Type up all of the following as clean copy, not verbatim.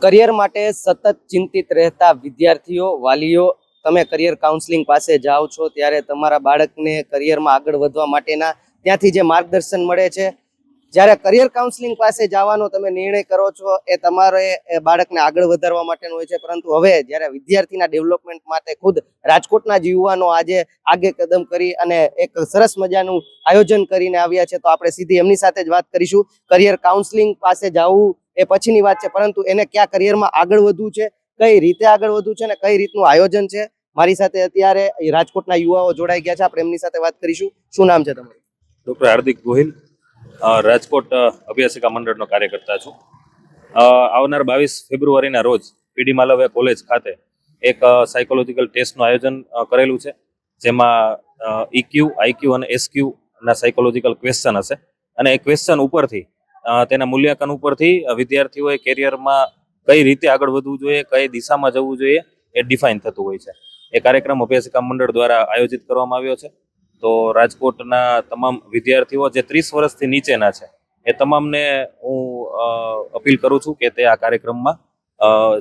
Career માટે સતત ચિંતિત રહેતા વિદ્યાર્થીઓ, વાલીઓ, તમે કરિયર કાઉન્સેલિંગ પાસે જાઓ છો ત્યારે તમારા બાળકને કરિયરમાં આગળ વધવા માટેના ત્યાંથી જે માર્ગદર્શન મળે છે, જ્યારે કરિયર કાઉન્સેલિંગ પાસે જવાનો તમે નિર્ણય કરો છો એ તમારે બાળકને આગળ વધારવા માટેનો હોય છે. પરંતુ હવે જ્યારે વિદ્યાર્થીના ડેવલપમેન્ટ માટે ખુદ રાજકોટના જ યુવાનો આજે આગે કદમ કરી અને એક સરસ મજાનું આયોજન કરીને આવ્યા છે, તો આપણે સીધી એમની સાથે જ વાત કરીશું. કરિયર કાઉન્સેલિંગ પાસે જવું એ પછીની વાત છે, પરંતુ એને ક્યાં કરિયરમાં આગળ વધવું છે, કઈ રીતે આગળ વધવું છે અને કઈ રીતનું આયોજન છે. મારી સાથે અત્યારે રાજકોટના યુવાઓ જોડાઈ ગયા છે, આપણે એમની સાથે વાત કરીશું. શું નામ છે તમારું? ડૉક્ટર હાર્દિક ગોહિલ, રાજકોટ અભ્યાસિકા મંડળનો કાર્યકર્તા છું. આવનાર 22 ફેબ્રુઆરીના રોજ પીડી માલવિયા કોલેજ ખાતે એક સાયકોલોજીકલ ટેસ્ટનું આયોજન કરેલું છે, જેમાં ઇક્યુ, આઈક્યુ અને એસક્યુ ના સાયકોલોજીકલ ક્વેશ્ચન હશે. અને એ ક્વેશ્ચન ઉપરથી તેના મૂલ્યાંકન ઉપરથી વિદ્યાર્થીઓએ કેરિયરમાં કઈ રીતે આગળ વધવું જોઈએ, કઈ દિશામાં જવું જોઈએ એ ડિફાઇન થતું હોય છે. એ કાર્યક્રમ અભ્યાસિકા મંડળ દ્વારા આયોજિત કરવામાં આવ્યો છે. તો રાજકોટના તમામ વિદ્યાર્થીઓ જે 30 વર્ષથી નીચેના છે એ તમામને હું અપીલ કરું છું કે તે આ કાર્યક્રમમાં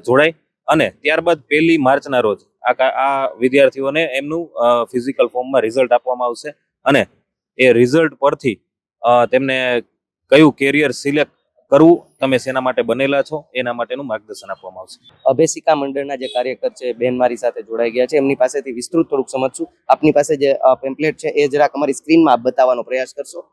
જોડાય. અને ત્યારબાદ 1 માર્ચના રોજ આ વિદ્યાર્થીઓને એમનું ફિઝિકલ ફોર્મમાં રિઝલ્ટ આપવામાં આવશે અને એ રિઝલ્ટ પરથી તેમને કયું કેરિયર સિલેક્ટ કરવું, તમે શેના માટે બનેલા છો, એના માટેનું માર્ગદર્શન આપવામાં આવશે. અભ્યાસિકા મંડળના જે કાર્યકર છે, બેન મારી સાથે જોડાઈ ગયા છે, એમની પાસેથી વિસ્તૃત થોડુંક સમજશું. આપની પાસે જે પેમ્પલેટ છે એ જરાક અમારી સ્ક્રીનમાં આપ બતાવવાનો પ્રયાસ કરશો.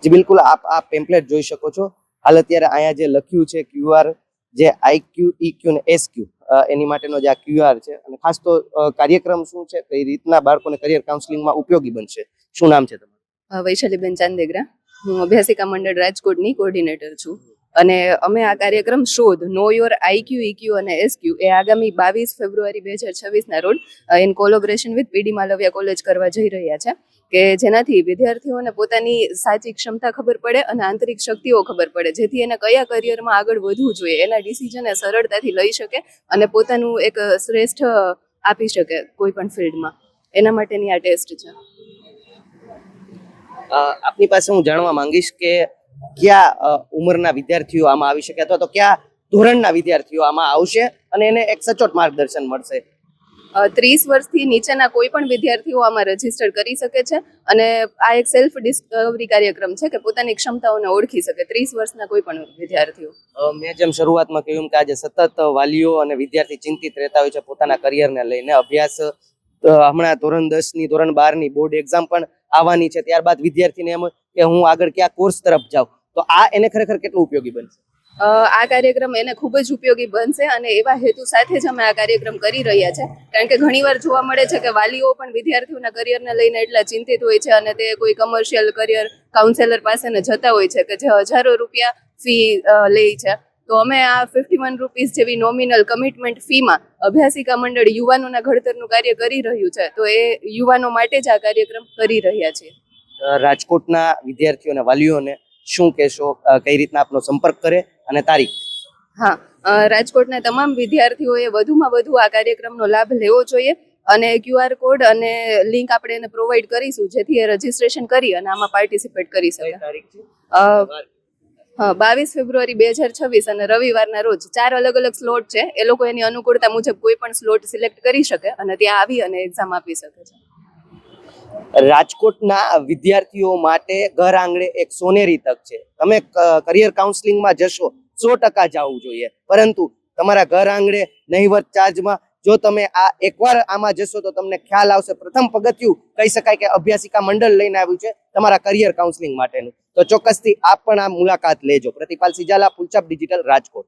જી બિલકુલ, આપ આ પેમ્પલેટ જોઈ શકો છો. હાલ અત્યારે અહીંયા જે લખ્યું છે ક્યુઆર, જે આઈક્યુ, ઇક્યુ ને એસક્યુ, એની માટેનો જે આ ક્યુઆર છે, અને ખાસ તો કાર્યક્રમ શું છે, કઈ રીતના બાળકોને કરિયર કાઉન્સેલિંગમાં ઉપયોગી બનશે. શું નામ છે તમારું? વૈશાલીબેન ચાંદેગરા. હું અભ્યાસિકા મંડળ રાજકોટની કોર્ડિનેટર છું. અને અમે આ કાર્યક્રમ Shodh know your IQ, EQ અને એસક્યુ એ આગામી 22 ફેબ્રુઆરી 2026ના રોજ in collaboration with PD Malaviya college કરવા જઈ રહ્યા છે, કે જેનાથી વિદ્યાર્થીઓને પોતાની સાચી ક્ષમતા ખબર પડે અને આંતરિક શક્તિઓ ખબર પડે, જેથી એને કયા કરિયરમાં આગળ વધવું જોઈએ એના ડિસિઝન એ સરળતાથી લઈ શકે અને પોતાનું એક શ્રેષ્ઠ આપી શકે કોઈ પણ ફિલ્ડમાં. એના માટેની આ ટેસ્ટ છે. આપની પાસે હું જાણવા માંગીશ કે કયા ઉંમરના વિદ્યાર્થીઓ આમાં આવી શકે, અથવા તો કયા ધોરણના વિદ્યાર્થીઓ આમાં આવશે અને એને એક સચોટ માર્ગદર્શન મળશે. 30 વર્ષથી નીચેના કોઈ પણ વિદ્યાર્થીઓ આમાં રજીસ્ટર કરી શકે છે અને આ એક સેલ્ફ ડિસ્કવરી કાર્યક્રમ છે કે પોતાની ક્ષમતાઓને ઓળખી શકે 30 વર્ષના કોઈ પણ વિદ્યાર્થીઓ. મેં જેમ શરૂઆતમાં કહ્યું કે આજે સતત વાલીઓ અને વિદ્યાર્થી ચિંતિત રહેતા હોય છે પોતાના કરિયરને લઈને. અભ્યાસ હમણાં ધોરણ 10ની, ધોરણ 12ની બોર્ડ એક્ઝામ પણ આવવાની છે, ત્યારબાદ વિદ્યાર્થીને એમ કે હું આગળ કયા કોર્સ તરફ જાઉં, તો આ એને ખરેખર કેટલું ઉપયોગી બનશે? આ કાર્યક્રમ એને ખૂબ જ ઉપયોગી બનશે અને એવા હેતુ સાથે જ અમે આ કાર્યક્રમ કરી રહ્યા છે. કારણ કે ઘણીવાર જોવા મળે છે કે વાલીઓ પણ વિદ્યાર્થીઓના કરિયરને લઈને એટલા ચિંતિત હોય છે અને તે કોઈ કમર્શિયલ કરિયર કાઉન્સેલર પાસે જતા હોય છે કે જે હજારો રૂપિયા ફી લે છે. તો અમે આ 51 રૂપીસ જેવી નોમિનલ કમિટમેન્ટ ફીમાં અભ્યાસિકા મંડળ યુવાનોના ઘડતરનું કાર્ય કરી રહ્યું છે. તો એ યુવાનો માટે જ આ કાર્યક્રમ કરી રહ્યા છીએ. રાજકોટના વિદ્યાર્થીઓ અને વાલીઓને શું કહેશો, કઈ રીતના આપનો સંપર્ક કરે અને તારીખ? હા, રાજકોટના તમામ વિદ્યાર્થીઓએ વધુમાં વધુ આ કાર્યક્રમનો લાભ લેવો જોઈએ અને QR કોડ અને લિંક આપણે એને પ્રોવાઈડ કરીશું, જેથી એ રજીસ્ટ્રેશન કરી અને આમાં પાર્ટિસિપેટ કરી શકે. 22 ફેબ્રુઆરી 2026 અને રવિવારના રોજ 4 અલગ અલગ સ્લોટ છે. એ લોકો એની અનુકૂળતા મુજબ કોઈ પણ સ્લોટ સિલેક્ટ કરી શકે અને ત્યાં આવી અને એક્ઝામ આપી શકે છે. રાજકોટના વિદ્યાર્થીઓ માટે ઘર આંગણે એક સોનેરી તક છે. તમે કરિયર કાઉન્સેલિંગમાં જશો 100% જવું જોઈએ, પરંતુ તમારા ઘર આંગણે નહીવત ચાર્જમાં જો તમે આ એકવાર આમાં જશો તો તમને ખ્યાલ આવશે. પ્રથમ પગથિયું કહી શકાય કે અભ્યાસિકા મંડળ લઈને આવ્યું છે તમારા કરિયર કાઉન્સેલિંગ માટેનું. તો ચોક્કસથી આપ પણ આ મુલાકાત લેજો. પ્રતિપાલ સિજાલા, ફૂલચાપ ડિજિટલ, રાજકોટ.